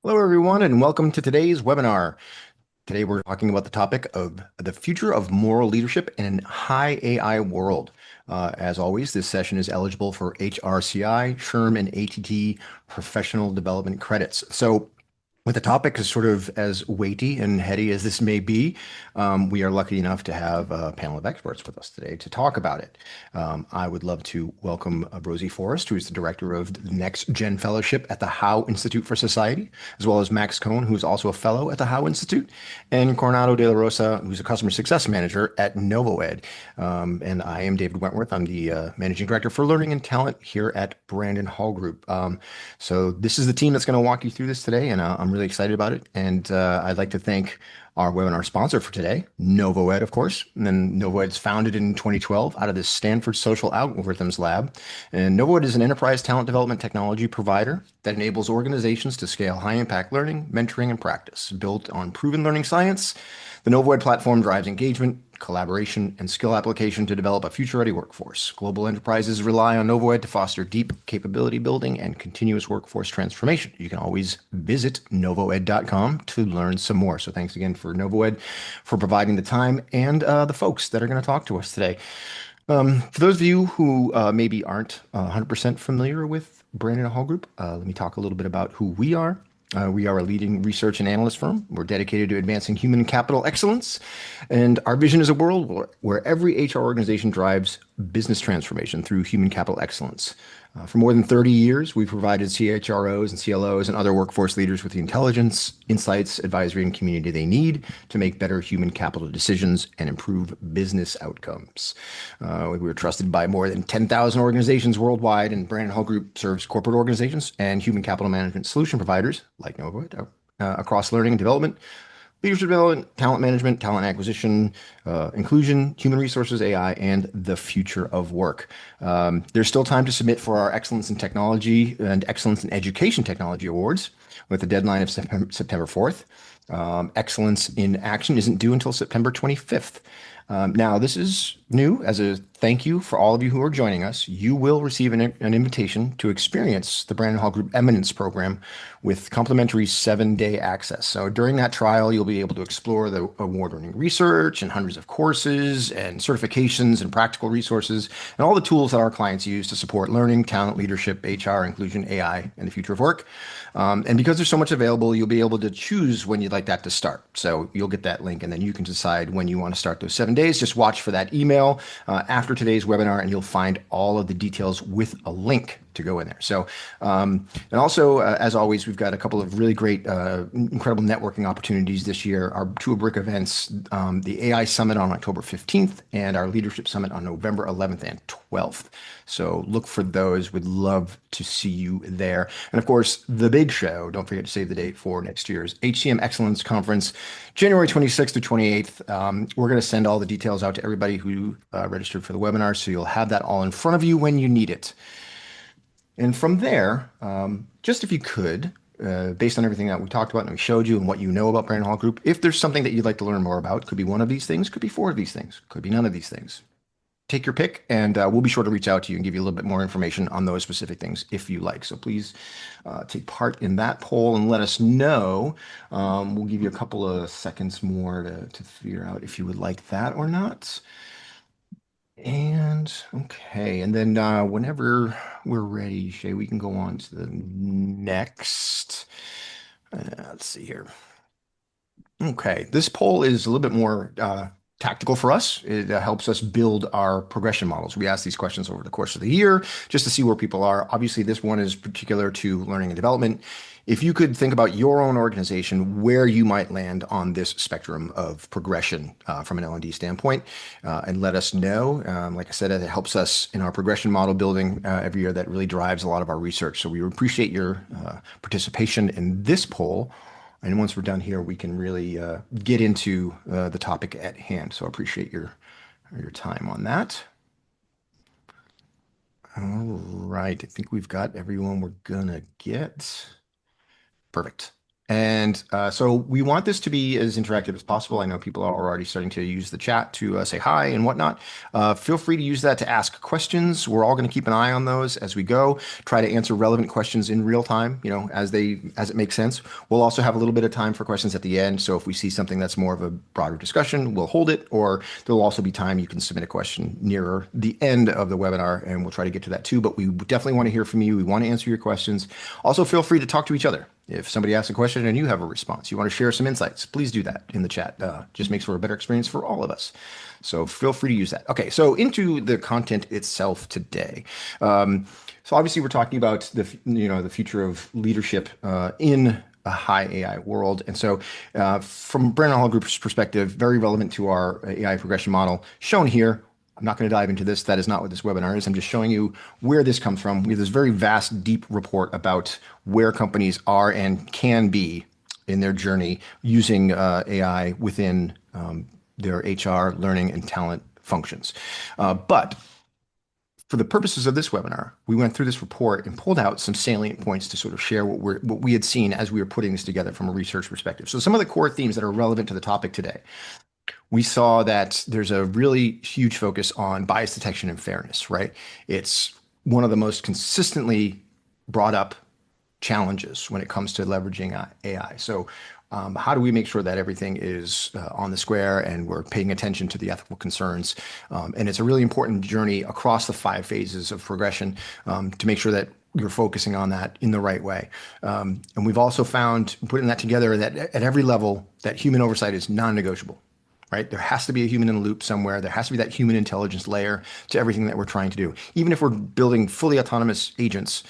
Hello, everyone, and welcome to today's webinar. Today, we're talking about the topic of the future of moral leadership in a high AI world. As always, this session is eligible for HRCI, SHRM, and ATT professional development credits. So with the topic as sort of as weighty and heady as this may be, we are lucky enough to have a panel of experts with us today to talk about it. I would love to welcome Rosie Forrest, who is the director of the Next Gen Fellowship at the Howe Institute for Society, as well as Max Cohn, who is also a fellow at the Howe Institute, and Coronado de la Rosa, who's a customer success manager at NovoEd. And I am David Wentworth. I'm the managing director for learning and talent here at Brandon Hall Group. So this is the team that's going to walk you through this today, and I'm really excited about it. And I'd like to thank our webinar sponsor for today, NovoEd, of course. And then NovoEd's founded in 2012 out of the Stanford Social Algorithms Lab. And NovoEd is an enterprise talent development technology provider that enables organizations to scale high-impact learning, mentoring, and practice. Built on proven learning science, the NovoEd platform drives engagement, collaboration, and skill application to develop a future-ready workforce. Global enterprises rely on NovoEd to foster deep capability building and continuous workforce transformation. You can always visit novoed.com to learn some more. So thanks again for NovoEd for providing the time and the folks that are going to talk to us today. For those of you who maybe aren't 100% familiar with Brandon Hall Group, let me talk a little bit about who we are. We are a leading research and analyst firm. We're dedicated to advancing human capital excellence. And our vision is a world where every HR organization drives business transformation through human capital excellence. For more than 30 years, we've provided CHROs and CLOs and other workforce leaders with the intelligence, insights, advisory, and community they need to make better human capital decisions and improve business outcomes. We're trusted by more than 10,000 organizations worldwide, and Brandon Hall Group serves corporate organizations and human capital management solution providers like NovoEd across learning and development, leadership development, talent management, talent acquisition, inclusion, human resources, AI, and the future of work. There's still time to submit for our Excellence in Technology and Excellence in Education Technology Awards with a deadline of September 4th. Excellence in Action isn't due until September 25th. Now, this is new. As a thank you for all of you who are joining us, you will receive an invitation to experience the Brandon Hall Group Eminence Program with complimentary 7-day access. So during that trial, you'll be able to explore the award-winning research and hundreds of courses and certifications and practical resources and all the tools that our clients use to support learning, talent, leadership, HR, inclusion, AI, and the future of work. And because there's so much available, you'll be able to choose when you'd like that to start. So you'll get that link, and then you can decide when you want to start those 7 days. Just watch for that email after today's webinar, and you'll find all of the details with a link to go in there. So, and also, as always, we've got a couple of really great, incredible networking opportunities this year. Our two brick events, the AI Summit on October 15th and our Leadership Summit on November 11th and 12th. So look for those. We'd love to see you there. And of course, the big show, don't forget to save the date for next year's HCM Excellence Conference, January 26th to 28th. We're going to send all the details out to everybody who registered for the webinar, so you'll have that all in front of you when you need it. And from there, just if you could, based on everything that we talked about and we showed you and what you know about Brandon Hall Group, if there's something that you'd like to learn more about, could be one of these things, could be four of these things, could be none of these things. Take your pick, and we'll be sure to reach out to you and give you a little bit more information on those specific things if you like. So please take part in that poll and let us know. We'll give you a couple of seconds more to figure out if you would like that or not. And okay, and then whenever we're ready, Shay, we can go on to the next. Let's see here. Okay, this poll is a little bit more tactical for us. It helps us build our progression models. We ask these questions over the course of the year just to see where people are. Obviously, this one is particular to learning and development. If you could think about your own organization, where you might land on this spectrum of progression from an L&D standpoint, and let us know. Like I said, it helps us in our progression model building every year. That really drives a lot of our research. So we appreciate your participation in this poll. And once we're done here, we can really get into the topic at hand. So I appreciate your time on that. All right, I think we've got everyone we're gonna get. Perfect. And so we want this to be as interactive as possible. I know people are already starting to use the chat to say hi and whatnot. Feel free to use that to ask questions. We're all going to keep an eye on those as we go. Try to answer relevant questions in real time, as it makes sense. We'll also have a little bit of time for questions at the end. So if we see something that's more of a broader discussion, we'll hold it. Or there'll also be time you can submit a question nearer the end of the webinar, and we'll try to get to that too. But we definitely want to hear from you. We want to answer your questions. Also, feel free to talk to each other. If somebody asks a question and you have a response, you want to share some insights, please do that in the chat. Just makes for a better experience for all of us. So feel free to use that. Okay, so into the content itself today. So obviously we're talking about the future of leadership in a high AI world. And so from Brandon Hall Group's perspective, very relevant to our AI progression model shown here. I'm not going to dive into this. That is not what this webinar is. I'm just showing you where this comes from. We have this very vast, deep report about where companies are and can be in their journey using AI within their HR, learning, and talent functions. But for the purposes of this webinar, we went through this report and pulled out some salient points to sort of share what we had seen as we were putting this together from a research perspective. So some of the core themes that are relevant to the topic today. We saw that there's a really huge focus on bias detection and fairness, right? It's one of the most consistently brought up challenges when it comes to leveraging AI. So how do we make sure that everything is on the square and we're paying attention to the ethical concerns? And it's a really important journey across the 5 phases of progression to make sure that you're focusing on that in the right way. And we've also found, putting that together, that at every level, that human oversight is non-negotiable. Right? There has to be a human in the loop somewhere. There has to be that human intelligence layer to everything that we're trying to do. Even if we're building fully autonomous agents,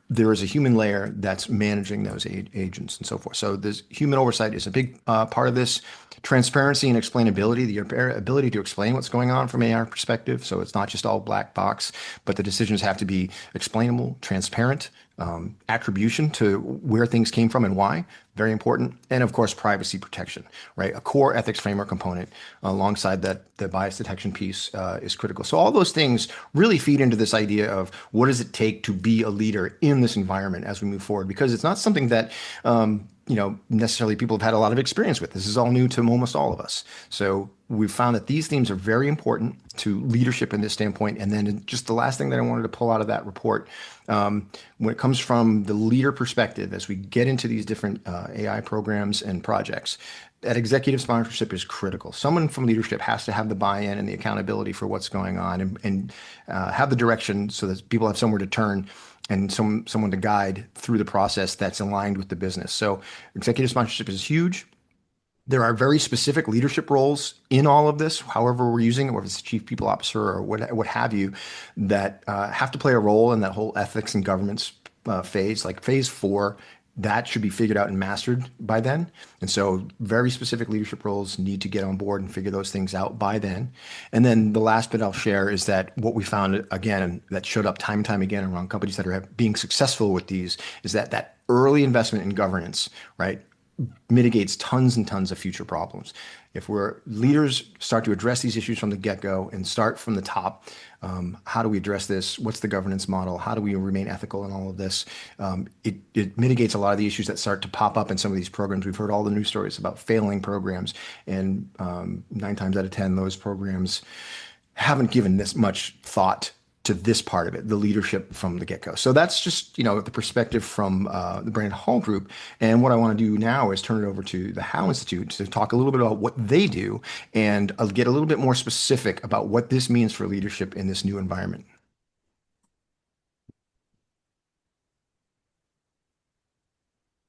there is a human layer that's managing those agents and so forth. So this human oversight is a big part of this. Transparency and explainability, the ability to explain what's going on from an AI perspective. So it's not just all black box, but the decisions have to be explainable, transparent, attribution to where things came from and why, very important. And of course, privacy protection, right? A core ethics framework component alongside that, the bias detection piece is critical. So all those things really feed into this idea of what does it take to be a leader in this environment as we move forward, because it's not something that necessarily people have had a lot of experience with. This is all new to almost all of us. So we've found that these themes are very important to leadership in this standpoint. And then just the last thing that I wanted to pull out of that report, when it comes from the leader perspective, as we get into these different AI programs and projects, that executive sponsorship is critical. Someone from leadership has to have the buy-in and the accountability for what's going on and have the direction so that people have somewhere to turn and someone to guide through the process that's aligned with the business. So executive sponsorship is huge. There are very specific leadership roles in all of this, however we're using it, whether it's a chief people officer or what have you, that have to play a role in that whole ethics and governance phase, like phase 4. That should be figured out and mastered by then. And so very specific leadership roles need to get on board and figure those things out by then. And then the last bit I'll share is that what we found, again, that showed up time and time again around companies that are being successful with these, is that early investment in governance, right, mitigates tons and tons of future problems. If leaders start to address these issues from the get-go and start from the top, how do we address this? What's the governance model? How do we remain ethical in all of this? It mitigates a lot of the issues that start to pop up in some of these programs. We've heard all the news stories about failing programs, and 9 times out of 10, those programs haven't given this much thought to this part of it, the leadership from the get-go. So that's just, the perspective from the Brandon Hall Group. And what I want to do now is turn it over to the Howe Institute to talk a little bit about what they do, and I'll get a little bit more specific about what this means for leadership in this new environment.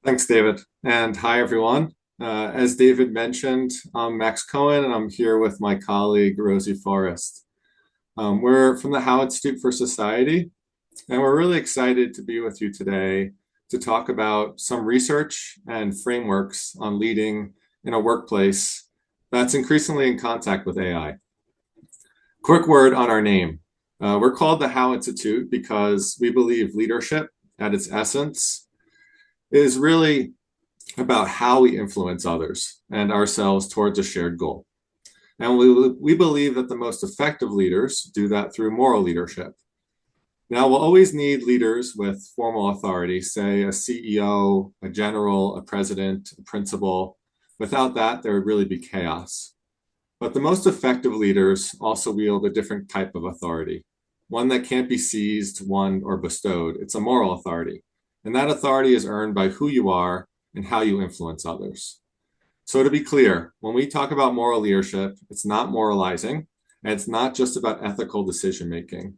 Thanks, David. And hi, everyone. As David mentioned, I'm Max Cohen, and I'm here with my colleague, Rosie Forrest. We're from the Howe Institute for Society, and we're really excited to be with you today to talk about some research and frameworks on leading in a workplace that's increasingly in contact with AI. Quick word on our name. We're called the Howe Institute because we believe leadership at its essence is really about how we influence others and ourselves towards a shared goal. And we believe that the most effective leaders do that through moral leadership. Now, we'll always need leaders with formal authority, say a CEO, a general, a president, a principal. Without that, there would really be chaos. But the most effective leaders also wield a different type of authority, one that can't be seized, won, or bestowed. It's a moral authority. And that authority is earned by who you are and how you influence others. So, to be clear, when we talk about moral leadership, it's not moralizing, and it's not just about ethical decision making.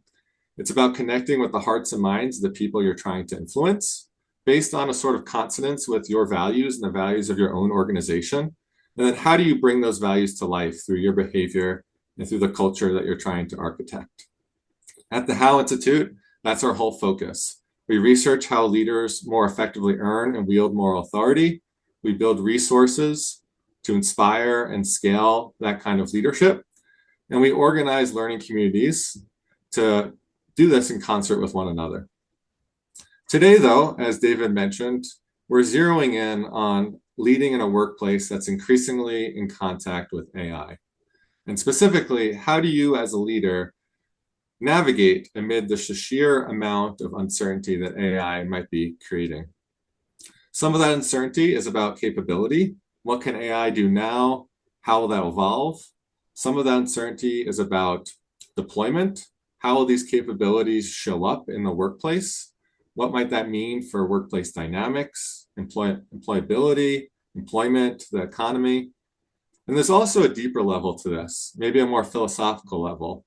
It's about connecting with the hearts and minds of the people you're trying to influence based on a sort of consonance with your values and the values of your own organization. And then how do you bring those values to life through your behavior and through the culture that you're trying to architect? At the How Institute, that's our whole focus. We research how leaders more effectively earn and wield moral authority. We build resources to inspire and scale that kind of leadership. And we organize learning communities to do this in concert with one another. Today, though, as David mentioned, we're zeroing in on leading in a workplace that's increasingly in contact with AI. And specifically, how do you as a leader navigate amid the sheer amount of uncertainty that AI might be creating? Some of that uncertainty is about capability. What can AI do now? How will that evolve? Some of that uncertainty is about deployment. How will these capabilities show up in the workplace? What might that mean for workplace dynamics, employability, employment, the economy? And there's also a deeper level to this, maybe a more philosophical level.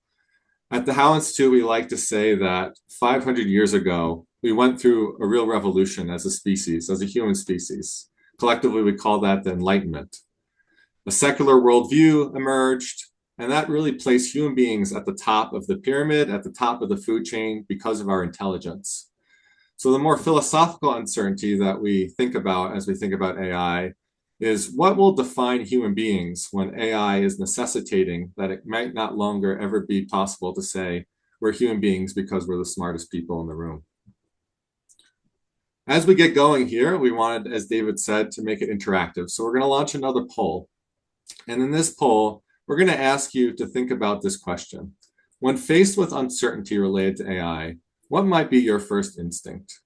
At the How Institute, we like to say that 500 years ago, we went through a real revolution as a species, as a human species. Collectively, we call that the Enlightenment. A secular worldview emerged, and that really placed human beings at the top of the pyramid, at the top of the food chain because of our intelligence. So the more philosophical uncertainty that we think about as we think about AI is what will define human beings when AI is necessitating that it might not longer ever be possible to say we're human beings because we're the smartest people in the room. As we get going here, we wanted, as David said, to make it interactive. So we're going to launch another poll. And in this poll, we're going to ask you to think about this question. When faced with uncertainty related to AI, what might be your first instinct?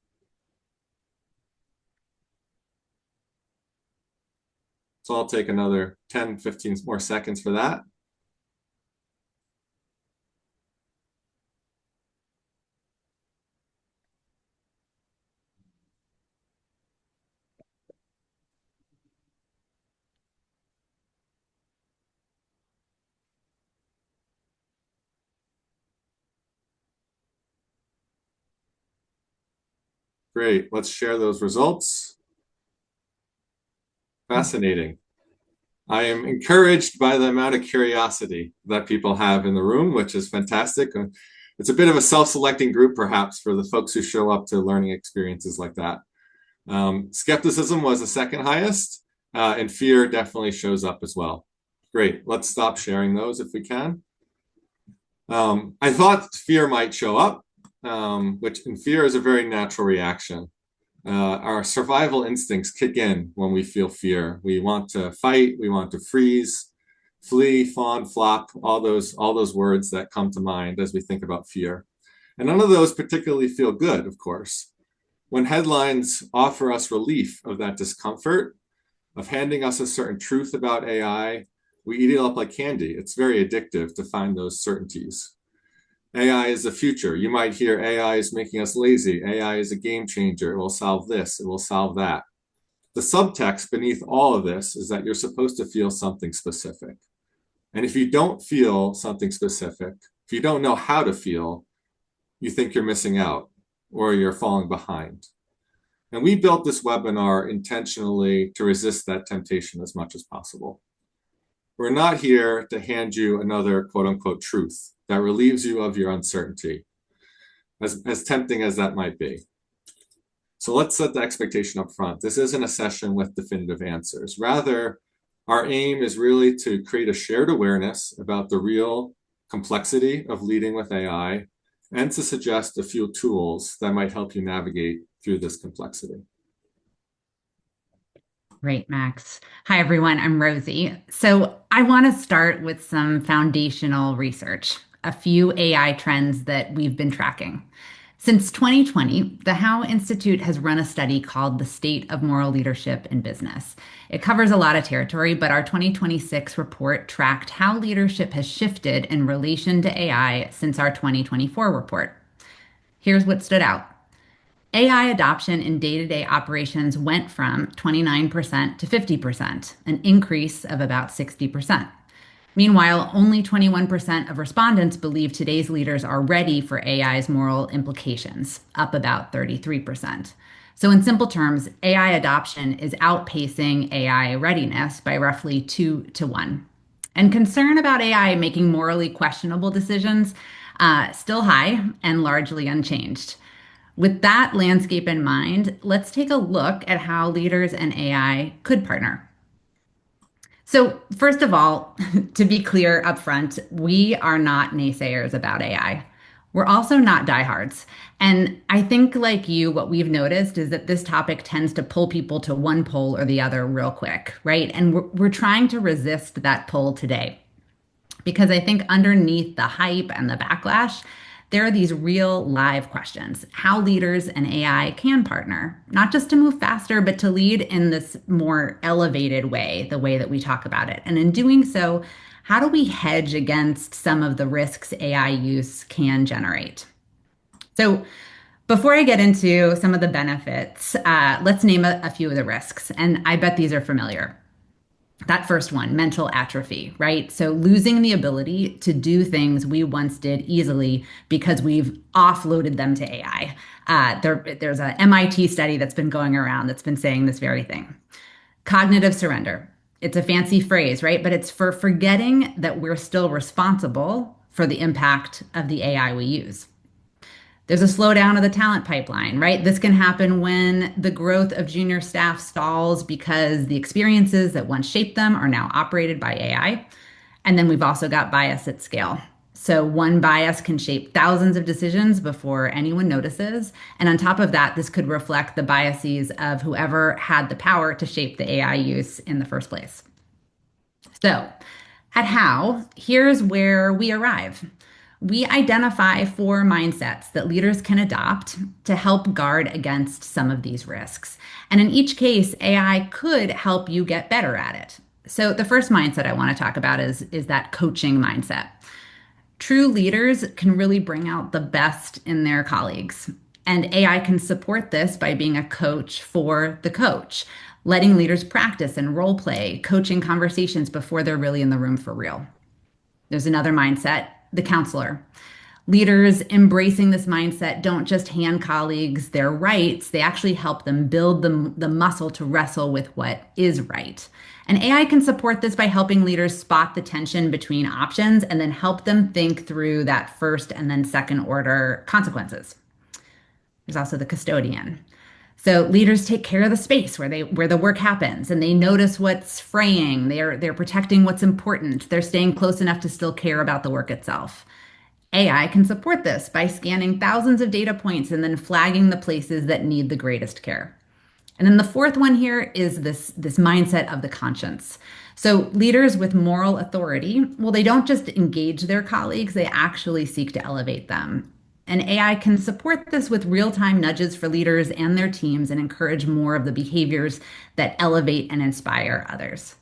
So I'll take another 10, 15 more seconds for that. Great, let's share those results. Fascinating. I am encouraged by the amount of curiosity that people have in the room, which is fantastic. It's a bit of a self-selecting group, perhaps, for the folks who show up to learning experiences like that. Skepticism was the second highest, and fear definitely shows up as well. Great, let's stop sharing those if we can. I thought fear might show up, which in fear is a very natural reaction. Our survival instincts kick in when we feel fear. We want to fight, we want to freeze, flee, fawn, flop, all those words that come to mind as we think about fear. And none of those particularly feel good, of course. When headlines offer us relief of that discomfort, of handing us a certain truth about AI, we eat it up like candy. It's very addictive to find those certainties. AI is the future. You might hear AI is making us lazy. AI is a game changer. It will solve this. It will solve that. The subtext beneath all of this is that you're supposed to feel something specific. And if you don't feel something specific, if you don't know how to feel, you think you're missing out or you're falling behind. And we built this webinar intentionally to resist that temptation as much as possible. We're not here to hand you another quote unquote truth that relieves you of your uncertainty, as tempting as that might be. So let's set the expectation up front. This isn't a session with definitive answers. Rather, our aim is really to create a shared awareness about the real complexity of leading with AI and to suggest a few tools that might help you navigate through this complexity. Great, Max. Hi, everyone. I'm Rosie. So I want to start with some foundational research, a few AI trends that we've been tracking. Since 2020, the Howe Institute has run a study called The State of Moral Leadership in Business. It covers a lot of territory, but our 2026 report tracked how leadership has shifted in relation to AI since our 2024 report. Here's what stood out. AI adoption in day-to-day operations went from 29% to 50%, an increase of about 60%. Meanwhile, only 21% of respondents believe today's leaders are ready for AI's moral implications, up about 33%. So, in simple terms, AI adoption is outpacing AI readiness by roughly 2 to 1. And concern about AI making morally questionable decisions still high and largely unchanged. With that landscape in mind, let's take a look at how leaders and AI could partner. So, first of all, to be clear upfront, we are not naysayers about AI. We're also not diehards. And I think, like you, what we've noticed is that this topic tends to pull people to one pole or the other real quick, right? And we're trying to resist that pull today because I think underneath the hype and the backlash, there are these real live questions how leaders and AI can partner, not just to move faster, but to lead in this more elevated way, the way that we talk about it. And in doing so, how do we hedge against some of the risks AI use can generate? So, before I get into some of the benefits, let's name a few of the risks. And I bet these are familiar. That first one, mental atrophy, right? So losing the ability to do things we once did easily because we've offloaded them to AI. There's an MIT study that's been going around that's been saying this very thing. Cognitive surrender. It's a fancy phrase, right? But it's for forgetting that we're still responsible for the impact of the AI we use. There's a slowdown of the talent pipeline, right? This can happen when the growth of junior staff stalls because the experiences that once shaped them are now operated by AI. And then we've also got bias at scale. So one bias can shape thousands of decisions before anyone notices. And on top of that, this could reflect the biases of whoever had the power to shape the AI use in the first place. So, at How, here's where we arrive. We identify 4 mindsets that leaders can adopt to help guard against some of these risks. And in each case, AI could help you get better at it. So, the first mindset I want to talk about is that coaching mindset. True leaders can really bring out the best in their colleagues. And AI can support this by being a coach for the coach, letting leaders practice and role play, coaching conversations before they're really in the room for real. There's another mindset, the counselor. Leaders embracing this mindset don't just hand colleagues their rights, they actually help them build the muscle to wrestle with what is right. And AI can support this by helping leaders spot the tension between options and then help them think through that first and then second order consequences. There's also the custodian. So leaders take care of the space where the work happens and they notice what's fraying. They're protecting what's important. They're staying close enough to still care about the work itself. AI can support this by scanning thousands of data points and then flagging the places that need the greatest care. And then the fourth one here is this mindset of the conscience. So leaders with moral authority, well, they don't just engage their colleagues, they actually seek to elevate them. And AI can support this with real-time nudges for leaders and their teams and encourage more of the behaviors that elevate and inspire others.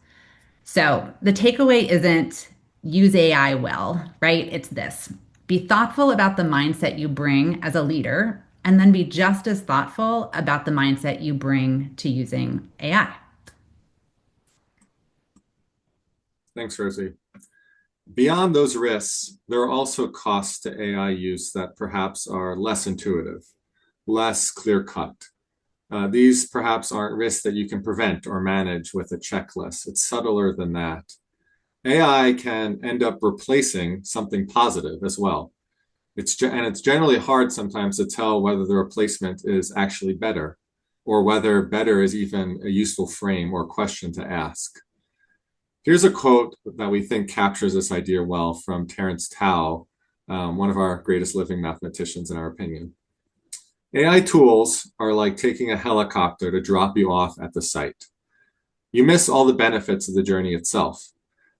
So the takeaway isn't use AI well, right? It's this. Be thoughtful about the mindset you bring as a leader, and then be just as thoughtful about the mindset you bring to using AI. Thanks, Rosie. Beyond those risks, there are also costs to AI use that perhaps are less intuitive, less clear-cut. These perhaps aren't risks that you can prevent or manage with a checklist. It's subtler than that. AI can end up replacing something positive as well. It's generally hard sometimes to tell whether the replacement is actually better or whether better is even a useful frame or question to ask. Here's a quote that we think captures this idea well from Terence Tao, one of our greatest living mathematicians in our opinion. AI tools are like taking a helicopter to drop you off at the site. You miss all the benefits of the journey itself.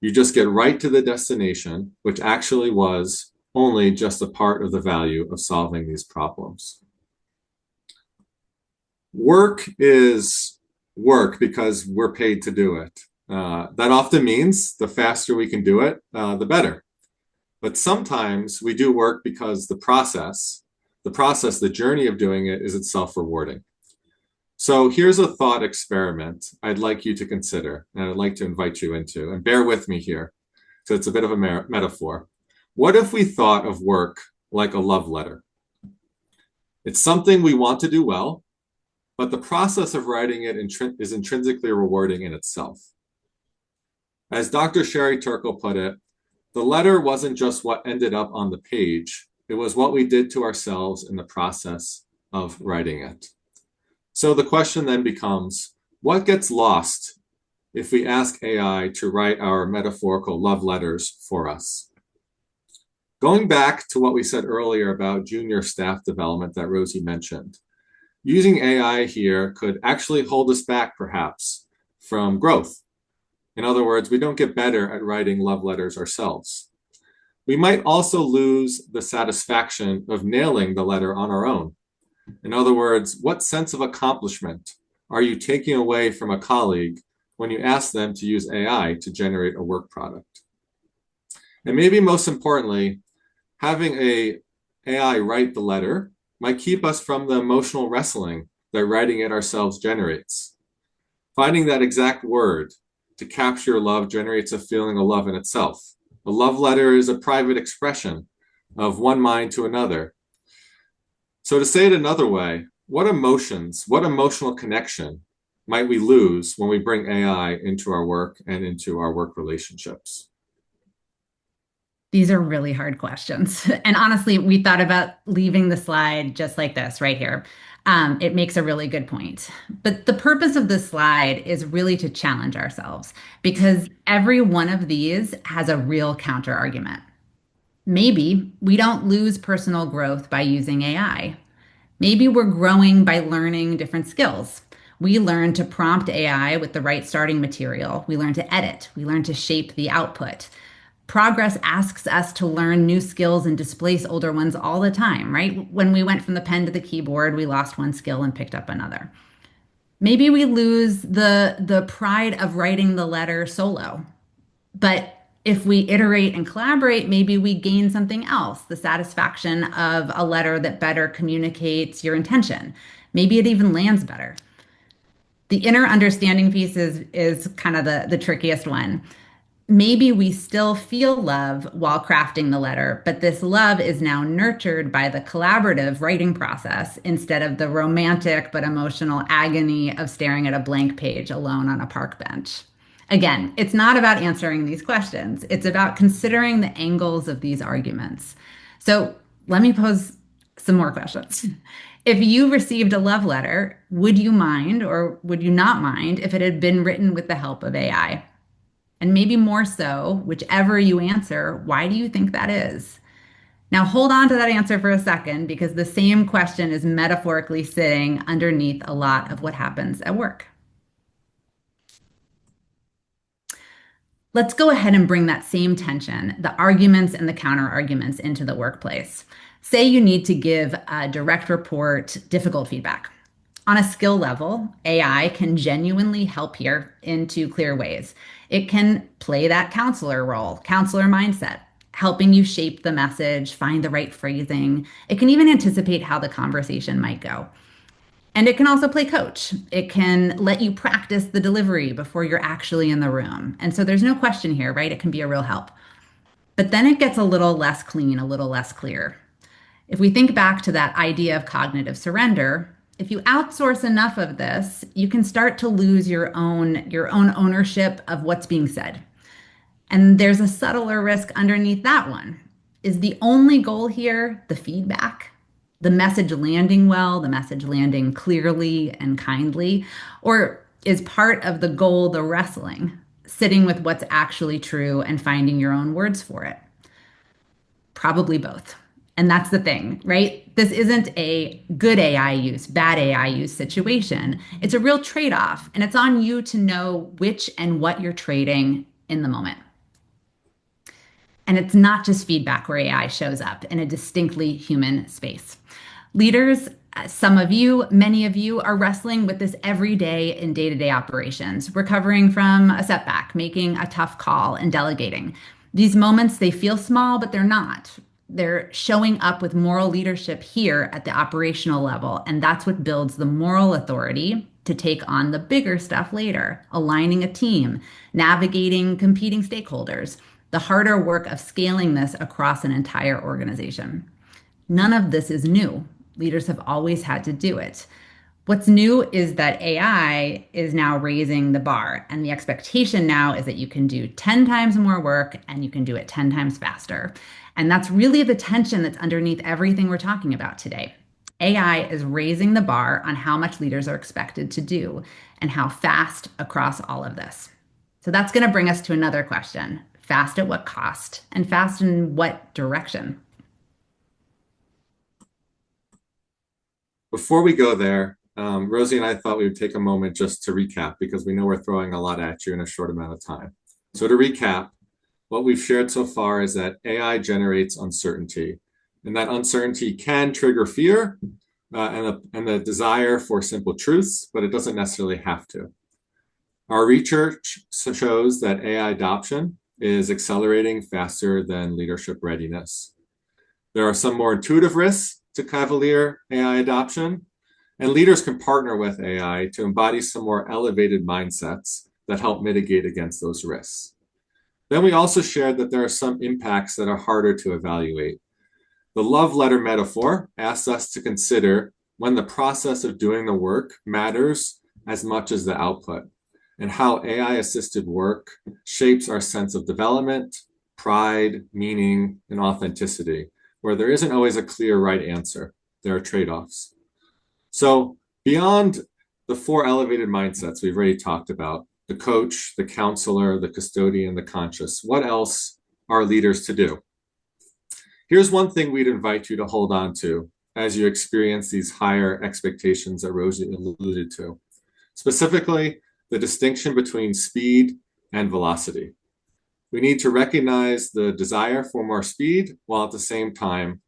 You just get right to the destination, which actually was only just a part of the value of solving these problems. Work is work because we're paid to do it. That often means the faster we can do it, the better. But sometimes we do work because the journey of doing it is itself rewarding. So here's a thought experiment I'd like you to consider, and I'd like to invite you into, and bear with me here. So it's a bit of a metaphor. What if we thought of work like a love letter? It's something we want to do well, but the process of writing it is intrinsically rewarding in itself. As Dr. Sherry Turkle put it, the letter wasn't just what ended up on the page, it was what we did to ourselves in the process of writing it. So the question then becomes, what gets lost if we ask AI to write our metaphorical love letters for us? Going back to what we said earlier about junior staff development that Rosie mentioned, using AI here could actually hold us back, perhaps, from growth. In other words, we don't get better at writing love letters ourselves. We might also lose the satisfaction of nailing the letter on our own. In other words, what sense of accomplishment are you taking away from a colleague when you ask them to use AI to generate a work product? And maybe most importantly, having an AI write the letter might keep us from the emotional wrestling that writing it ourselves generates. Finding that exact word to capture love generates a feeling of love in itself. A love letter is a private expression of one mind to another. So to say it another way, what emotional connection might we lose when we bring AI into our work and into our work relationships? These are really hard questions. And honestly, we thought about leaving the slide just like this right here. It makes a really good point. But the purpose of this slide is really to challenge ourselves because every one of these has a real counter argument. Maybe we don't lose personal growth by using AI. Maybe we're growing by learning different skills. We learn to prompt AI with the right starting material. We learn to edit. We learn to shape the output. Progress asks us to learn new skills and displace older ones all the time, right? When we went from the pen to the keyboard, we lost one skill and picked up another. Maybe we lose the pride of writing the letter solo. But if we iterate and collaborate, maybe we gain something else, the satisfaction of a letter that better communicates your intention. Maybe it even lands better. The inner understanding piece is kind of the trickiest one. Maybe we still feel love while crafting the letter, but this love is now nurtured by the collaborative writing process instead of the romantic but emotional agony of staring at a blank page alone on a park bench. Again, it's not about answering these questions. It's about considering the angles of these arguments. So let me pose some more questions. If you received a love letter, would you mind or would you not mind if it had been written with the help of AI? And maybe more so, whichever you answer, why do you think that is? Now, hold on to that answer for a second because the same question is metaphorically sitting underneath a lot of what happens at work. Let's go ahead and bring that same tension, the arguments and the counter arguments into the workplace. Say you need to give a direct report difficult feedback. On a skill level, AI can genuinely help here in two clear ways. It can play that counselor role, counselor mindset, helping you shape the message, find the right phrasing. It can even anticipate how the conversation might go. And it can also play coach. It can let you practice the delivery before you're actually in the room. And so there's no question here, right? It can be a real help. But then it gets a little less clean, a little less clear. If we think back to that idea of cognitive surrender, if you outsource enough of this, you can start to lose your own ownership of what's being said. And there's a subtler risk underneath that one. Is the only goal here the feedback? The message landing well, the message landing clearly and kindly? Or is part of the goal the wrestling, sitting with what's actually true and finding your own words for it? Probably both. And that's the thing, right? This isn't a good AI use, bad AI use situation. It's a real trade-off, and it's on you to know which and what you're trading in the moment. And it's not just feedback where AI shows up in a distinctly human space. Leaders, some of you, many of you are wrestling with this every day in day-to-day operations, recovering from a setback, making a tough call, and delegating. These moments, they feel small, but they're not. They're showing up with moral leadership here at the operational level, and that's what builds the moral authority to take on the bigger stuff later, aligning a team, navigating competing stakeholders, the harder work of scaling this across an entire organization. None of this is new. Leaders have always had to do it. What's new is that AI is now raising the bar, and the expectation now is that you can do 10 times more work and you can do it 10 times faster. And that's really the tension that's underneath everything we're talking about today. AI is raising the bar on how much leaders are expected to do and how fast across all of this. So that's going to bring us to another question. Fast at what cost? And fast in what direction? Before we go there, Rosie and I thought we would take a moment just to recap because we know we're throwing a lot at you in a short amount of time. So to recap, what we've shared so far is that AI generates uncertainty, and that uncertainty can trigger fear and the desire for simple truths, but it doesn't necessarily have to. Our research shows that AI adoption is accelerating faster than leadership readiness. There are some more intuitive risks to cavalier AI adoption, and leaders can partner with AI to embody some more elevated mindsets that help mitigate against those risks. Then we also shared that there are some impacts that are harder to evaluate. The love letter metaphor asks us to consider when the process of doing the work matters as much as the output, and how AI-assisted work shapes our sense of development, pride, meaning, and authenticity, where there isn't always a clear right answer. There are trade-offs. So beyond the 4 elevated mindsets we've already talked about, the coach, the counselor, the custodian, the conscious, what else are leaders to do? Here's one thing we'd invite you to hold on to as you experience these higher expectations that Rosie alluded to. Specifically, the distinction between speed and velocity. We need to recognize the desire for more speed while at the same time,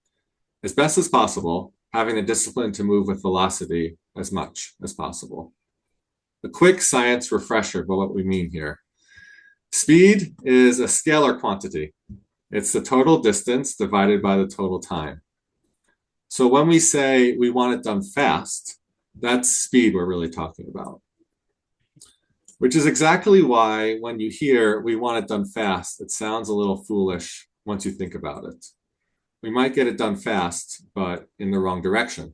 as best as possible, having the discipline to move with velocity as much as possible. A quick science refresher about what we mean here. Speed is a scalar quantity. It's the total distance divided by the total time. So when we say we want it done fast, that's speed we're really talking about. Which is exactly why when you hear we want it done fast, it sounds a little foolish once you think about it. We might get it done fast, but in the wrong direction.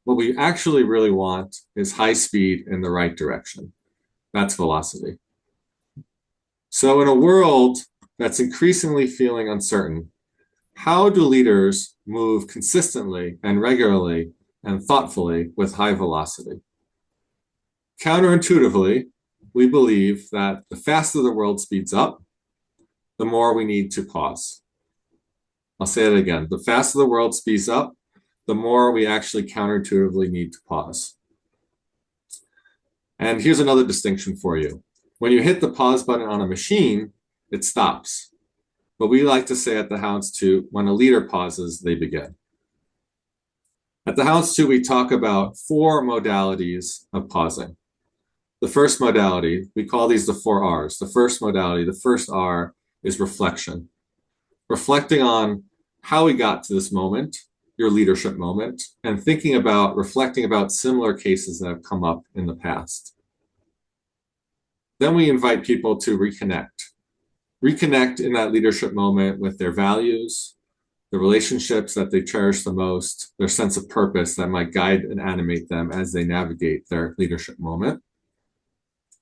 What we actually really want is high speed in the right direction. That's velocity. So in a world that's increasingly feeling uncertain, how do leaders move consistently and regularly and thoughtfully with high velocity? Counterintuitively, we believe that the faster the world speeds up, the more we need to pause. I'll say it again. The faster the world speeds up, the more we actually counterintuitively need to pause. And here's another distinction for you. When you hit the pause button on a machine, it stops. But we like to say at the Houndstooth, when a leader pauses, they begin. At the Houndstooth, we talk about 4 modalities of pausing. The first modality, we call these the 4 R's. The first modality, the first R, is reflection. Reflecting on how we got to this moment, your leadership moment, and reflecting about similar cases that have come up in the past. Then we invite people to reconnect. Reconnect in that leadership moment with their values, the relationships that they cherish the most, their sense of purpose that might guide and animate them as they navigate their leadership moment.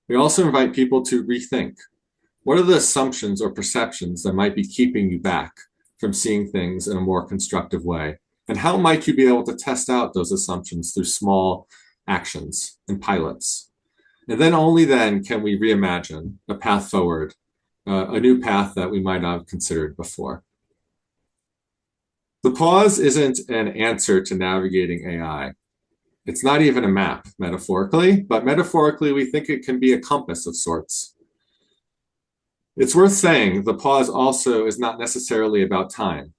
We also invite people to rethink. What are the assumptions or perceptions that might be keeping you back from seeing things in a more constructive way? And how might you be able to test out those assumptions through small actions and pilots? And then only then can we reimagine a path forward, a new path that we might not have considered before. The pause isn't an answer to navigating AI. It's not even a map, metaphorically, but metaphorically, we think it can be a compass of sorts. It's worth saying the pause also is not necessarily about time.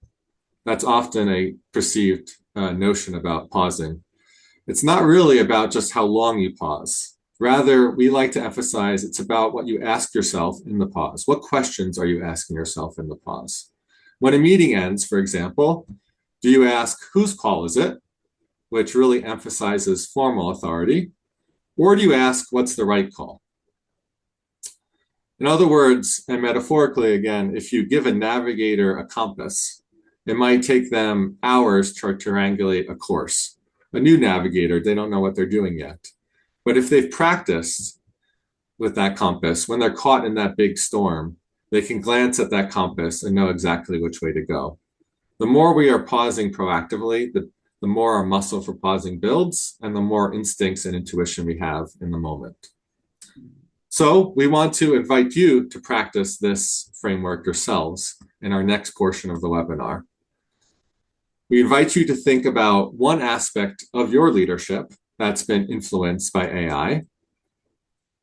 That's often a perceived notion about pausing. It's not really about just how long you pause. Rather, we like to emphasize it's about what you ask yourself in the pause. What questions are you asking yourself in the pause? When a meeting ends, for example, do you ask, whose call is it? Which really emphasizes formal authority. Or do you ask, what's the right call? In other words, and metaphorically again, if you give a navigator a compass, it might take them hours to triangulate a course. A new navigator, they don't know what they're doing yet. But if they've practiced with that compass, when they're caught in that big storm, they can glance at that compass and know exactly which way to go. The more we are pausing proactively, the more our muscle for pausing builds and the more instincts and intuition we have in the moment. So we want to invite you to practice this framework yourselves in our next portion of the webinar. We invite you to think about one aspect of your leadership that's been influenced by AI.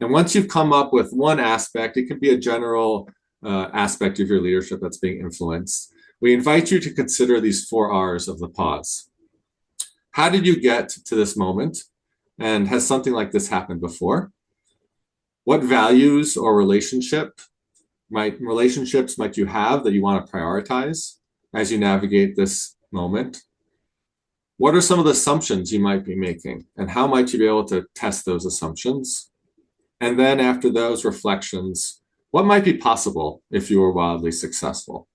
And once you've come up with one aspect, it can be a general aspect of your leadership that's being influenced. We invite you to consider these 4 R's of the pause. How did you get to this moment? And has something like this happened before? What values or relationships might you have that you want to prioritize as you navigate this moment? What are some of the assumptions you might be making, and how might you be able to test those assumptions? And then after those reflections, what might be possible if you were wildly successful?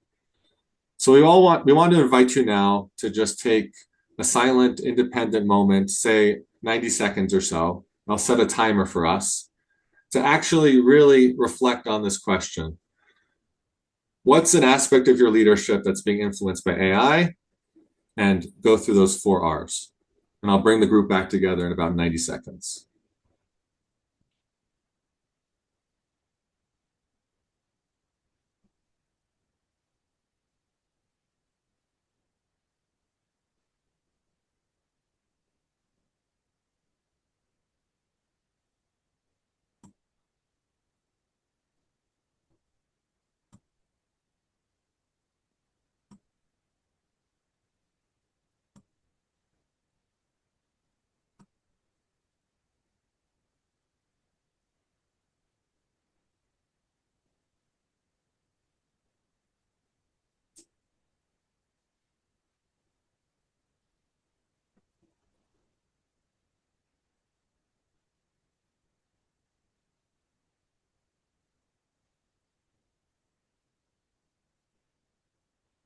So we want to invite you now to just take a silent, independent moment, say 90 seconds or so. I'll set a timer for us to actually really reflect on this question. What's an aspect of your leadership that's being influenced by AI? And go through those 4 R's. And I'll bring the group back together in about 90 seconds.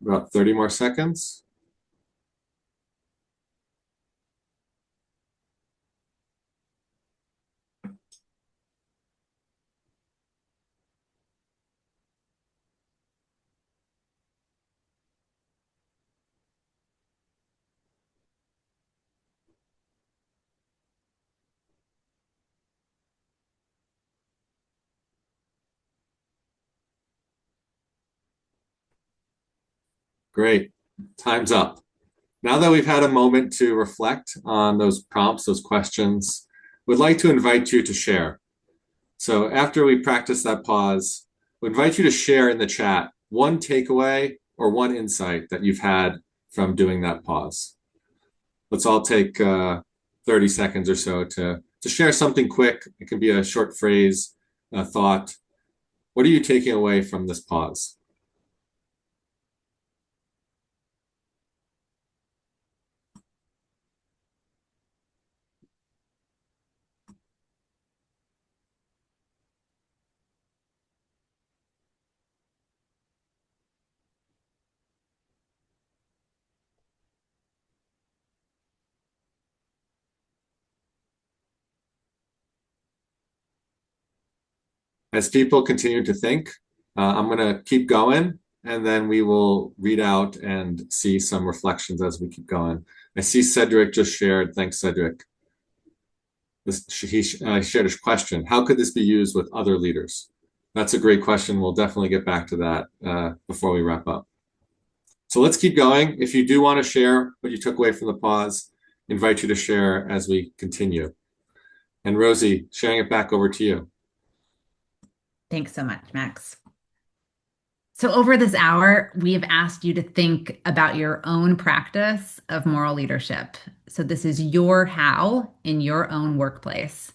About 30 more seconds. Great. Time's up. Now that we've had a moment to reflect on those prompts, those questions, we'd like to invite you to share. So after we practice that pause, we invite you to share in the chat one takeaway or one insight that you've had from doing that pause. Let's all take 30 seconds or so to share something quick. It can be a short phrase, a thought. What are you taking away from this pause? As people continue to think, I'm going to keep going, and then we will read out and see some reflections as we keep going. I see Cedric just shared. Thanks, Cedric. He shared a question. How could this be used with other leaders? That's a great question. We'll definitely get back to that before we wrap up. So let's keep going. If you do want to share what you took away from the pause, I invite you to share as we continue. And Rosie, sharing it back over to you. Thanks so much, Max. So, over this hour, we have asked you to think about your own practice of moral leadership. So, this is your how in your own workplace.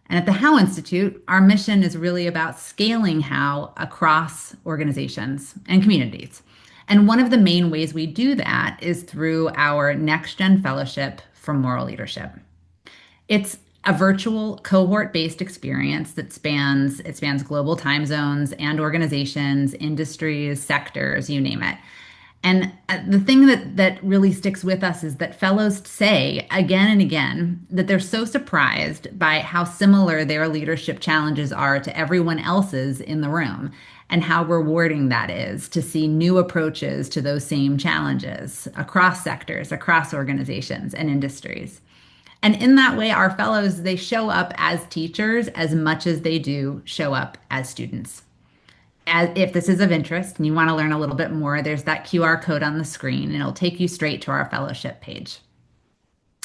And at the How Institute, our mission is really about scaling how across organizations and communities. And one of the main ways we do that is through our Next Gen Fellowship for Moral Leadership. It's a virtual cohort-based experience that spans global time zones and organizations, industries, sectors, you name it. And the thing that really sticks with us is that fellows say again and again that they're so surprised by how similar their leadership challenges are to everyone else's in the room, and how rewarding that is to see new approaches to those same challenges across sectors, across organizations and industries. And in that way, our fellows, they show up as teachers as much as they do show up as students. If this is of interest and you want to learn a little bit more, there's that QR code on the screen, and it'll take you straight to our fellowship page.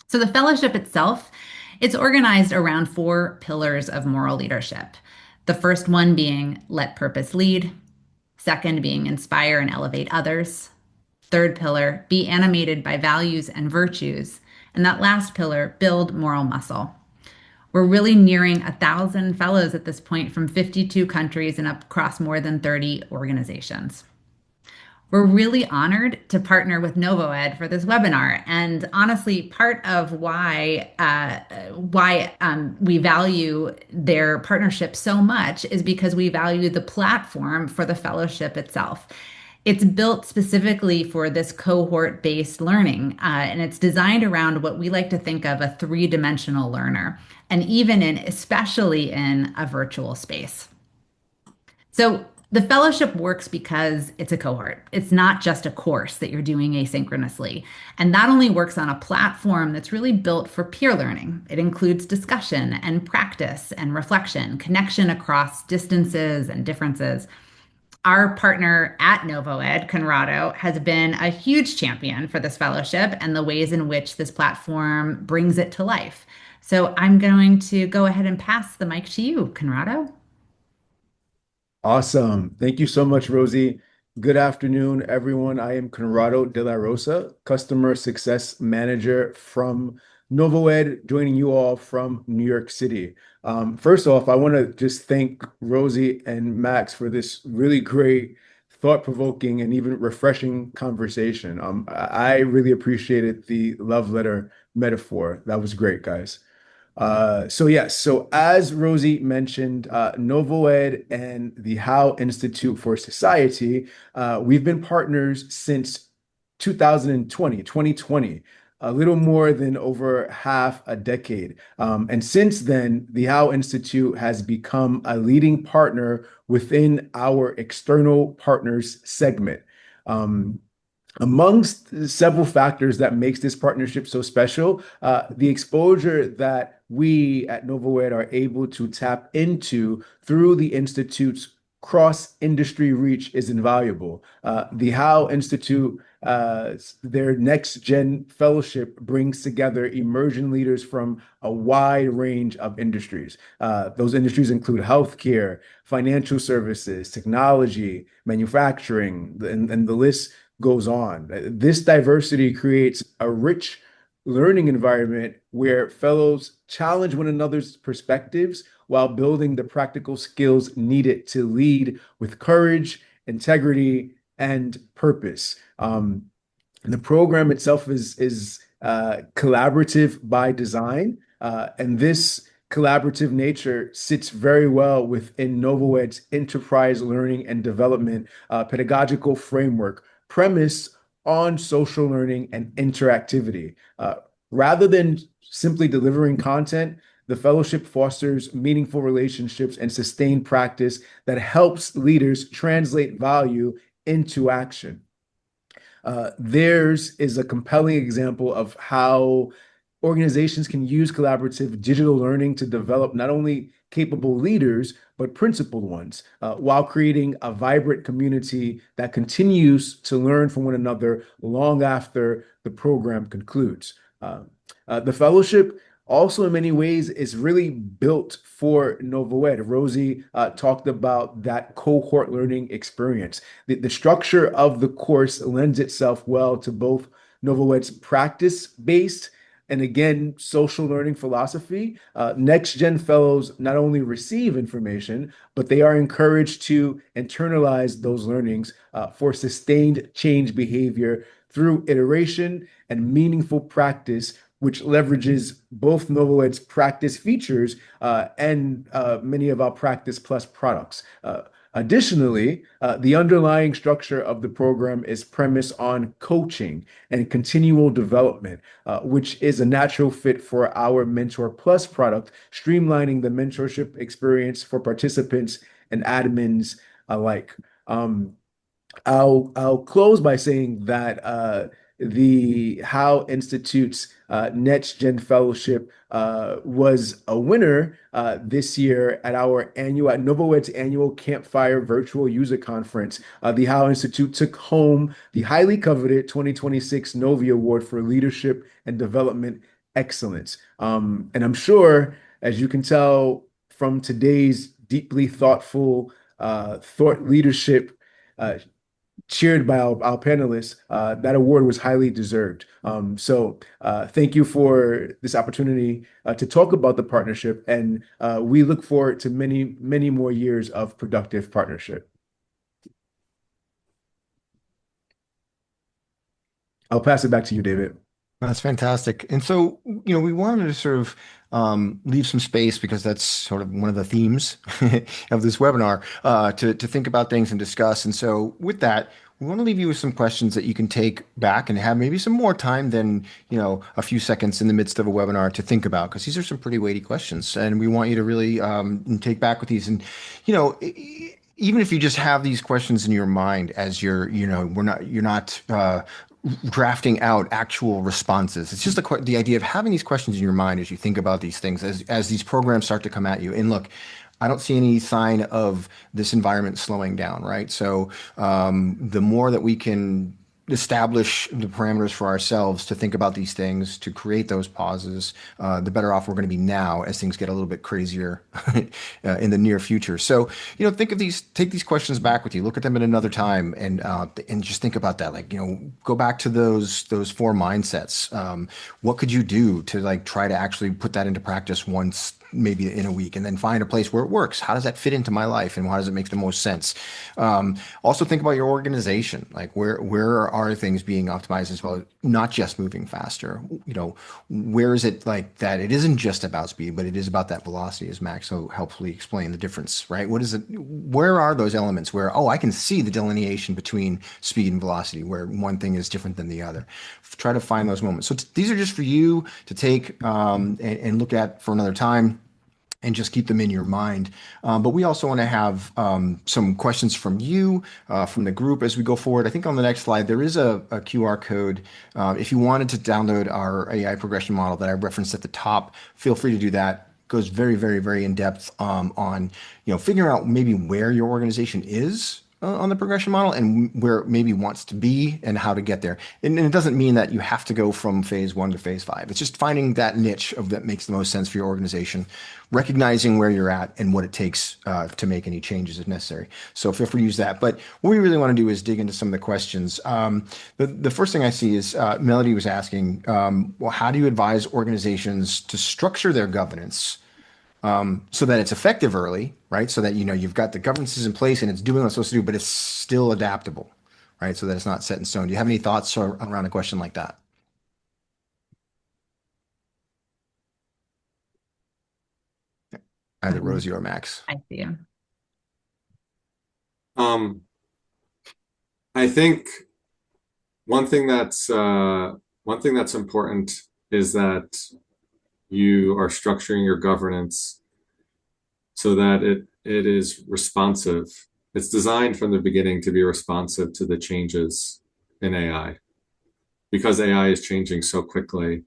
So the fellowship itself, it's organized around four pillars of moral leadership. The first one being let purpose lead, second being inspire and elevate others, third pillar, be animated by values and virtues, and that last pillar, build moral muscle. We're really nearing 1,000 fellows at this point from 52 countries and across more than 30 organizations. We're really honored to partner with NovoEd for this webinar. And honestly, part of why we value their partnership so much is because we value the platform for the fellowship itself. It's built specifically for this cohort-based learning, and it's designed around what we like to think of a three-dimensional learner, and especially in a virtual space. So the fellowship works because it's a cohort. It's not just a course that you're doing asynchronously. And that only works on a platform that's really built for peer learning. It includes discussion and practice and reflection, connection across distances and differences. Our partner at NovoEd, Conrado, has been a huge champion for this fellowship and the ways in which this platform brings it to life. So I'm going to go ahead and pass the mic to you, Conrado. Awesome. Thank you so much, Rosie. Good afternoon, everyone. I am Conrado de la Rosa, Customer Success Manager from NovoEd, joining you all from New York City. First off, I want to just thank Rosie and Max for this really great, thought-provoking, and even refreshing conversation. I really appreciated the love letter metaphor. That was great, guys. So as Rosie mentioned, NovoEd and the Howe Institute for Society, we've been partners since 2020, a little more than over half a decade. And since then, the Howe Institute has become a leading partner within our external partners segment. Amongst several factors that makes this partnership so special, the exposure that we at NovoEd are able to tap into through the Institute's cross-industry reach is invaluable. The Howe Institute, their Next Gen Fellowship brings together immersion leaders from a wide range of industries. Those industries include healthcare, financial services, technology, manufacturing, and the list goes on. This diversity creates a rich learning environment where fellows challenge one another's perspectives while building the practical skills needed to lead with courage, integrity, and purpose. The program itself is collaborative by design, and this collaborative nature sits very well within NovoEd's enterprise learning and development pedagogical framework premise on social learning and interactivity. Rather than simply delivering content, the fellowship fosters meaningful relationships and sustained practice that helps leaders translate value into action. Theirs is a compelling example of how organizations can use collaborative digital learning to develop not only capable leaders, but principled ones, while creating a vibrant community that continues to learn from one another long after the program concludes. The fellowship also in many ways is really built for NovoEd. Rosie talked about that cohort learning experience. The structure of the course lends itself well to both NovoEd's practice-based and again, social learning philosophy. Next Gen Fellows not only receive information, but they are encouraged to internalize those learnings for sustained change behavior through iteration and meaningful practice, which leverages both NovoEd's practice features and many of our Practice Plus products. Additionally, the underlying structure of the program is premised on coaching and continual development, which is a natural fit for our Mentor Plus product, streamlining the mentorship experience for participants and admins alike. I'll close by saying that the How Institute's Next Gen Fellowship was a winner this year at NovoEd's annual Campfire Virtual User Conference. The How Institute took home the highly coveted 2026 Novi Award for Leadership and Development Excellence. And I'm sure, as you can tell from today's deeply thoughtful thought leadership cheered by our panelists, that award was highly deserved. So thank you for this opportunity to talk about the partnership, and we look forward to many, many more years of productive partnership. I'll pass it back to you, David. That's fantastic. And so, we wanted to sort of leave some space because that's sort of one of the themes of this webinar to think about things and discuss. And so with that, we want to leave you with some questions that you can take back and have maybe some more time than, a few seconds in the midst of a webinar to think about, because these are some pretty weighty questions. And we want you to really take back with these. And, even if you just have these questions in your mind as you're not drafting out actual responses. It's just the idea of having these questions in your mind as you think about these things, as these programs start to come at you. And look, I don't see any sign of this environment slowing down, right? So the more that we can establish the parameters for ourselves to think about these things, to create those pauses, the better off we're going to be now as things get a little bit crazier in the near future. So, take these questions back with you, look at them at another time, and just think about that. Like, go back to those four mindsets. What could you do to try to actually put that into practice once, maybe in a week, and then find a place where it works? How does that fit into my life, and how does it make the most sense? Also think about your organization. Like where are things being optimized as well, not just moving faster? Where is it like that it isn't just about speed, but it is about that velocity, as Max so helpfully explained the difference, right? Where are those elements where, I can see the delineation between speed and velocity, where one thing is different than the other? Try to find those moments. So these are just for you to take and look at for another time, and just keep them in your mind. But we also want to have some questions from you, from the group as we go forward. I think on the next slide, there is a QR code. If you wanted to download our AI progression model that I referenced at the top, feel free to do that. It goes very, very, very in depth on figuring out maybe where your organization is on the progression model and where it maybe wants to be and how to get there. And it doesn't mean that you have to go from phase 1 to phase 5. It's just finding that niche that makes the most sense for your organization, recognizing where you're at and what it takes to make any changes if necessary. So feel free to use that. But what we really want to do is dig into some of the questions. The first thing I see is Melody was asking, well, how do you advise organizations to structure their governance so that it's effective early, right? So that you've got the governance in place and it's doing what it's supposed to do, but it's still adaptable, right? So that it's not set in stone. Do you have any thoughts around a question like that? Either Rosie or Max. I see you. I think one thing that's important is that you are structuring your governance so that it is responsive. It's designed from the beginning to be responsive to the changes in AI, because AI is changing so quickly.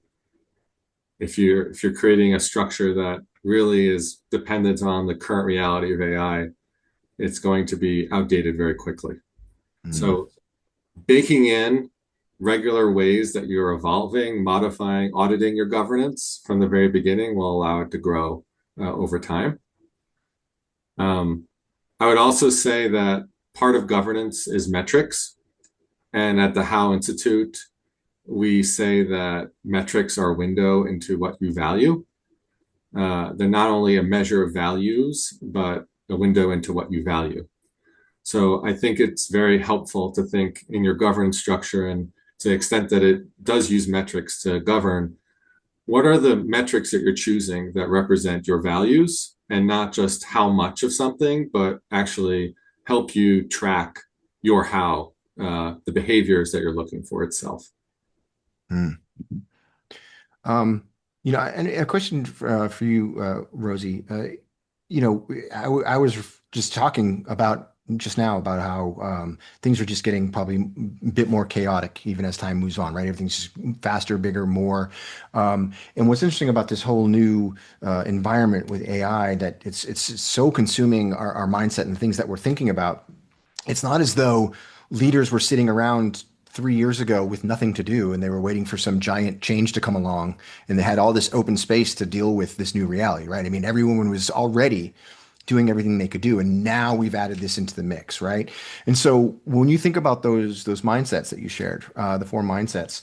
If you're creating a structure that really is dependent on the current reality of AI, it's going to be outdated very quickly. So baking in regular ways that you're evolving, modifying, auditing your governance from the very beginning will allow it to grow over time. I would also say that part of governance is metrics. And at the How Institute, we say that metrics are a window into what you value. They're not only a measure of values, but a window into what you value. So I think it's very helpful to think in your governance structure, and to the extent that it does use metrics to govern, what are the metrics that you're choosing that represent your values and not just how much of something, but actually help you track your how, the behaviors that you're looking for itself. Mm. And a question for you, Rosie. I was just talking about just now about how things are just getting probably a bit more chaotic even as time moves on, right? Everything's just faster, bigger, more. And what's interesting about this whole new environment with AI that it's so consuming our mindset and things that we're thinking about. It's not as though leaders were sitting around 3 years ago with nothing to do and they were waiting for some giant change to come along and they had all this open space to deal with this new reality, right? I mean, everyone was already doing everything they could do, and now we've added this into the mix, right? And so when you think about those mindsets that you shared, the four mindsets,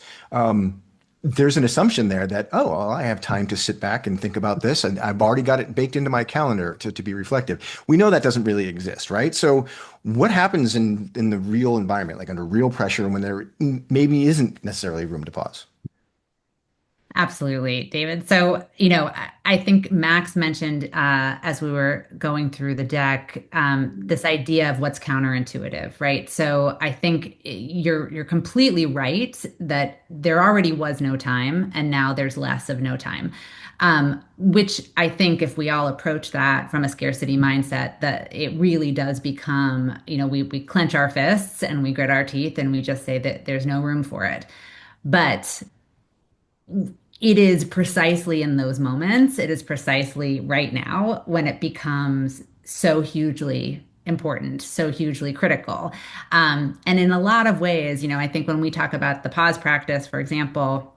there's an assumption there that, oh, well, I have time to sit back and think about this, and I've already got it baked into my calendar to be reflective. We know that doesn't really exist, right? So what happens in the real environment, like under real pressure, when there maybe isn't necessarily room to pause? Absolutely, David. So, I think Max mentioned as we were going through the deck this idea of what's counterintuitive, right? So, I think you're completely right that there already was no time, and now there's less of no time. Which I think if we all approach that from a scarcity mindset, that it really does become, we clench our fists and we grit our teeth and we just say that there's no room for it. But it is precisely in those moments, it is precisely right now when it becomes so hugely important, so hugely critical. And in a lot of ways, I think when we talk about the pause practice, for example,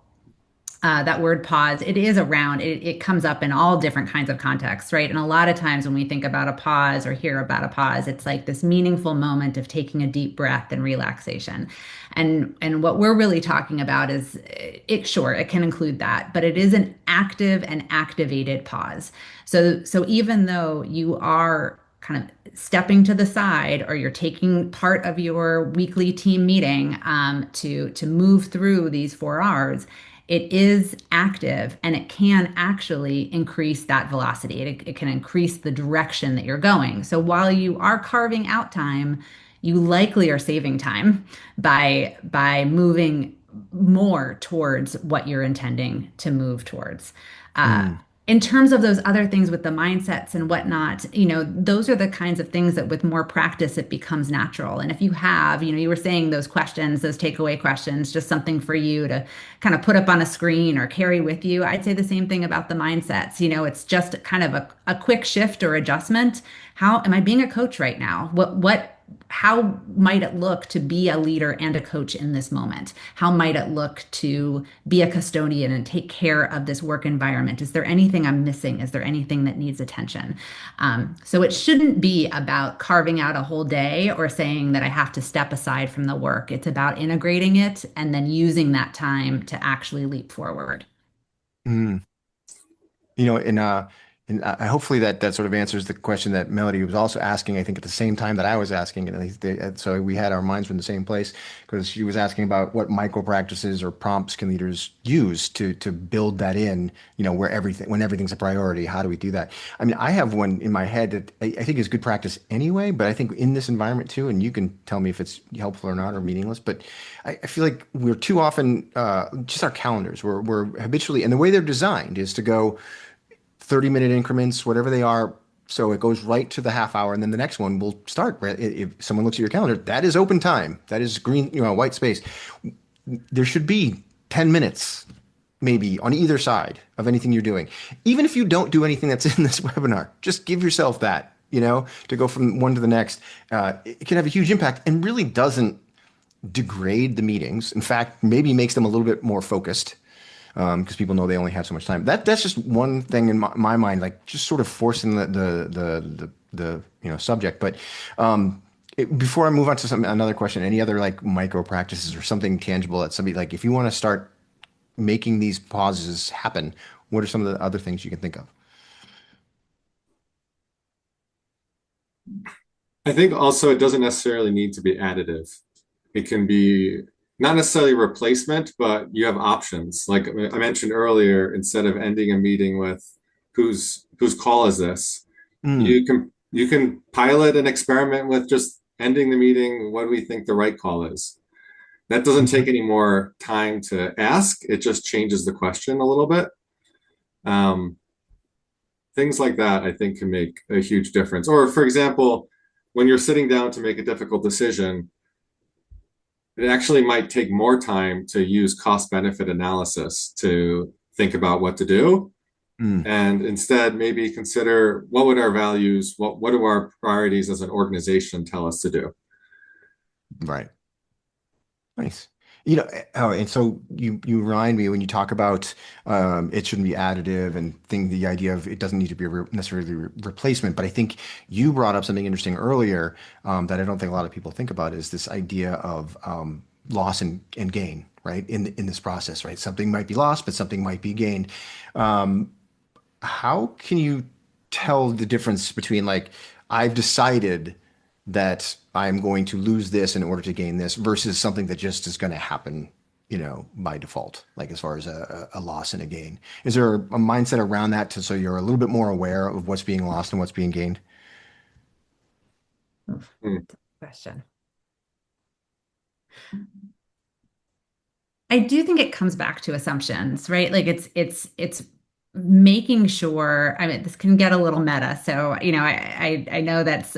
that word pause, it comes up in all different kinds of contexts, right? And a lot of times when we think about a pause or hear about a pause, it's like this meaningful moment of taking a deep breath and relaxation. And what we're really talking about is it can include that, but it is an active and activated pause. So even though you are kind of stepping to the side or you're taking part of your weekly team meeting to move through these 4 hours, it is active and it can actually increase that velocity. It can increase the direction that you're going. So while you are carving out time, you likely are saving time by moving more towards what you're intending to move towards. Uh, Mm. in terms of those other things with the mindsets and whatnot, those are the kinds of things that with more practice, it becomes natural. And if you have, you were saying those questions, those takeaway questions, just something for you to kind of put up on a screen or carry with you, I'd say the same thing about the mindsets. It's just kind of a quick shift or adjustment. How am I being a coach right now? How might it look to be a leader and a coach in this moment? How might it look to be a custodian and take care of this work environment? Is there anything I'm missing? Is there anything that needs attention? So it shouldn't be about carving out a whole day or saying that I have to step aside from the work. It's about integrating it and then using that time to actually leap forward. Mm. You know, and hopefully that sort of answers the question that Melody was also asking, I think, at the same time that I was asking. And so we had our minds from the same place because she was asking about what micro practices or prompts can leaders use to build that in, when everything's a priority. How do we do that? I mean, I have one in my head that I think is good practice anyway, but I think in this environment too, and you can tell me if it's helpful or not or meaningless, but I feel like we're too often just our calendars. We're habitually, and the way they're designed is to go 30-minute increments, whatever they are. So it goes right to the half hour, and then the next one will start. Right? If someone looks at your calendar, that is open time. That is green, white space. There should be 10 minutes maybe on either side of anything you're doing. Even if you don't do anything that's in this webinar, just give yourself that, to go from one to the next. It can have a huge impact and really doesn't degrade the meetings. In fact, maybe makes them a little bit more focused because people know they only have so much time. That's just one thing in my mind, like just sort of forcing the subject. But before I move on to another question, any other like micro practices or something tangible that somebody like if you want to start making these pauses happen, what are some of the other things you can think of? I think also it doesn't necessarily need to be additive. It can be not necessarily replacement, but you have options. Like I mentioned earlier, instead of ending a meeting with whose call is this, Mm, you can pilot an experiment with just ending the meeting. What do we think the right call is? That doesn't take mhm. any more time to ask. It just changes the question a little bit. Um, Things like that, I think, can make a huge difference. Or, for example, when you're sitting down to make a difficult decision, it actually might take more time to use cost benefit analysis to think about what to do. Mm, And instead, maybe consider what would our values, what do our priorities as an organization tell us to do? right. Nice. Oh, and so you remind me when you talk about it shouldn't be additive and the idea of it doesn't need to be a necessarily replacement. But I think you brought up something interesting earlier that I don't think a lot of people think about is this idea of loss and gain, right? In this process, right? Something might be lost, but something might be gained. Um, how can you tell the difference between like I've decided that I'm going to lose this in order to gain this versus something that just is going to happen, by default, like as far as a loss and a gain? Is there a mindset around that so you're a little bit more aware of what's being lost and what's being gained? Oof, Hmm. question. I do think it comes back to assumptions, right? Like it's making sure, I mean, this can get a little meta. So, I know that's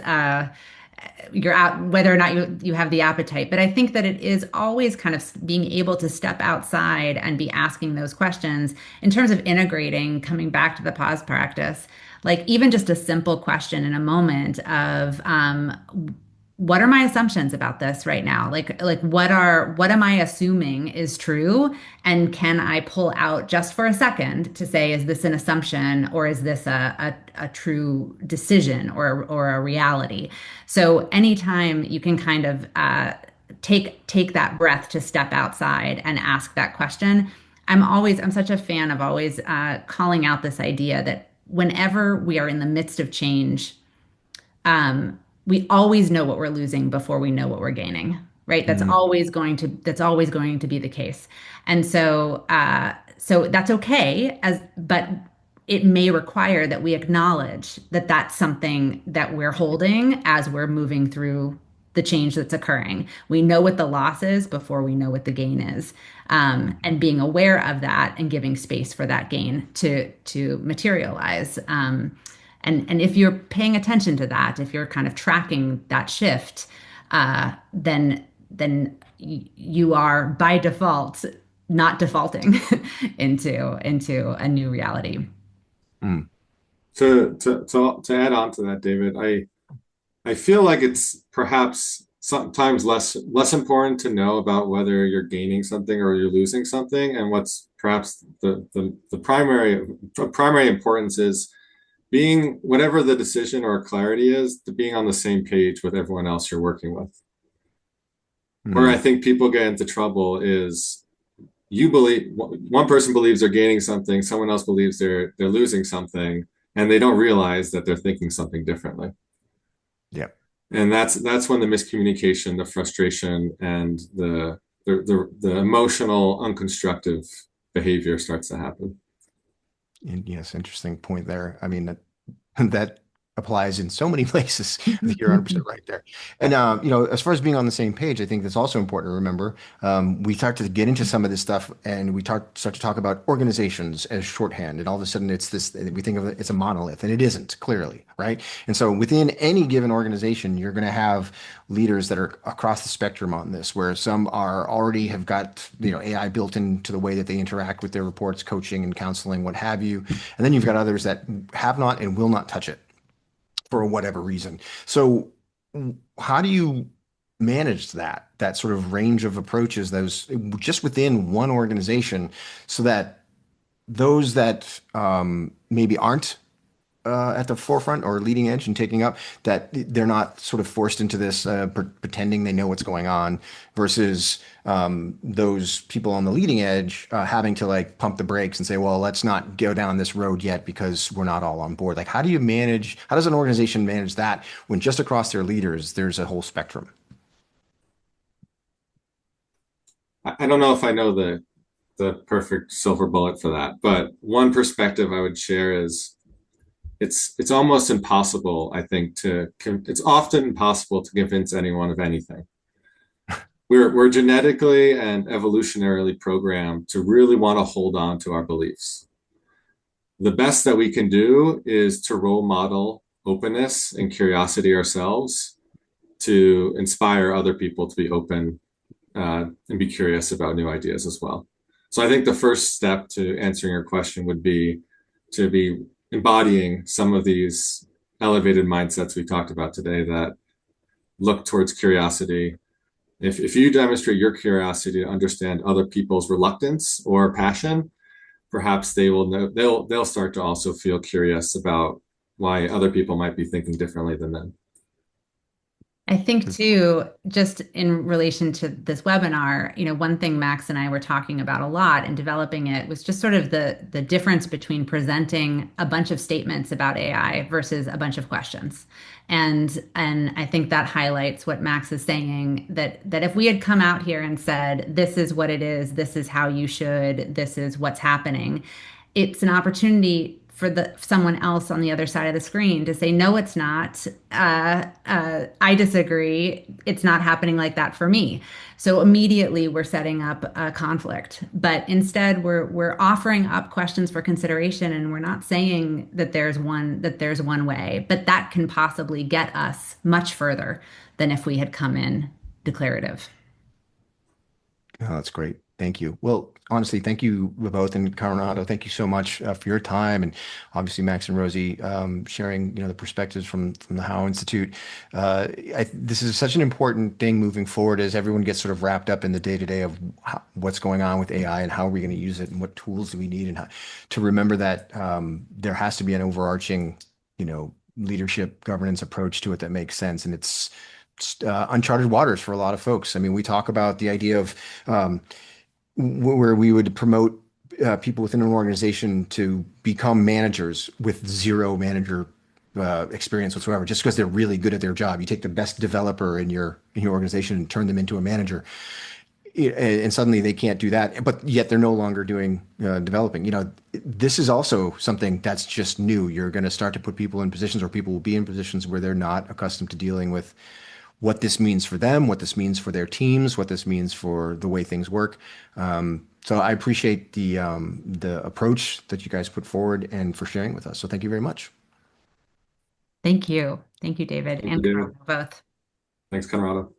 you're out whether or not you have the appetite, but I think that it is always kind of being able to step outside and be asking those questions in terms of integrating, coming back to the pause practice. Like even just a simple question in a moment of what are my assumptions about this right now? Like what am I assuming is true? And can I pull out just for a second to say, is this an assumption or is this a true decision or a reality? So anytime you can kind of take that breath to step outside and ask that question, I'm such a fan of always calling out this idea that whenever we are in the midst of change, we always know what we're losing before we know what we're gaining, right? Mm, That's always going to be the case. And so that's okay but it may require that we acknowledge that that's something that we're holding as we're moving through the change that's occurring. We know what the loss is before we know what the gain is. And being aware of that and giving space for that gain to materialize. And if you're paying attention to that, if you're kind of tracking that shift, then you are by default not defaulting into a new reality. mm, To add on to that, David, I feel like it's perhaps sometimes less important to know about whether you're gaining something or you're losing something, and what's perhaps the primary importance is being whatever the decision or clarity is, to being on the same page with everyone else you're working with. Where I mm. think people get into trouble is you believe one person believes they're gaining something, someone else believes they're losing something, and they don't realize that they're thinking something differently. Yeah. And that's when the miscommunication, the frustration, and the emotional, unconstructive behavior starts to happen. Yes, interesting point there. I mean, that applies in so many places. I think you're 100% right there. And as far as being on the same page, I think that's also important to remember. We start to get into some of this stuff, and we start to talk about organizations as shorthand, and all of a sudden it's this. We think of it, it's a monolith, and it isn't clearly, right? And so within any given organization, you're going to have leaders that are across the spectrum on this, where some are already have got AI built into the way that they interact with their reports, coaching and counseling, what have you, and then you've got others that have not and will not touch it for whatever reason. So how do you manage that sort of range of approaches, those just within one organization, so that those that maybe aren't at the forefront or leading edge and taking up, that they're not sort of forced into this pretending they know what's going on, versus those people on the leading edge having to like pump the brakes and say, well, let's not go down this road yet because we're not all on board. Like, how do you manage, how does an organization manage that when just across their leaders, there's a whole spectrum? I don't know if I know the perfect silver bullet for that, but one perspective I would share is it's almost impossible, I think, it's often impossible to convince anyone of anything. We're genetically and evolutionarily programmed to really want to hold on to our beliefs. The best that we can do is to role model openness and curiosity ourselves, to inspire other people to be open and be curious about new ideas as well. So I think the first step to answering your question would be to be embodying some of these elevated mindsets we talked about today that look towards curiosity. If you demonstrate your curiosity to understand other people's reluctance or passion, perhaps they will know, they'll start to also feel curious about why other people might be thinking differently than them. I think too, just in relation to this webinar, one thing Max and I were talking about a lot in developing it was just sort of the difference between presenting a bunch of statements about AI versus a bunch of questions. And I think that highlights what Max is saying, that if we had come out here and said, this is what it is, this is how you should, this is what's happening, it's an opportunity for someone else on the other side of the screen to say, no, it's not. I disagree. It's not happening like that for me. So immediately we're setting up a conflict. But instead, we're offering up questions for consideration, and we're not saying that there's one way, but that can possibly get us much further than if we had come in declarative. Oh, that's great. Thank you. Well, honestly, thank you both, and Coronado, thank you so much for your time, and obviously Max and Rosie sharing, the perspectives from the Howe Institute. This is such an important thing moving forward as everyone gets sort of wrapped up in the day to day of what's going on with AI and how are we going to use it and what tools do we need, and to remember that there has to be an overarching, leadership governance approach to it that makes sense, and it's uncharted waters for a lot of folks. I mean, we talk about the idea of where we would promote people within an organization to become managers with zero manager experience whatsoever, just because they're really good at their job. You take the best developer in your organization and turn them into a manager, and suddenly they can't do that, but yet they're no longer doing developing. This is also something that's just new. You're going to start to put people in positions, or people will be in positions where they're not accustomed to dealing with what this means for them, what this means for their teams, what this means for the way things work. So I appreciate the approach that you guys put forward and for sharing with us. So thank you very much. Thank you. Thank you, David Thank you, and David. Carl, both. Thanks, Conrado.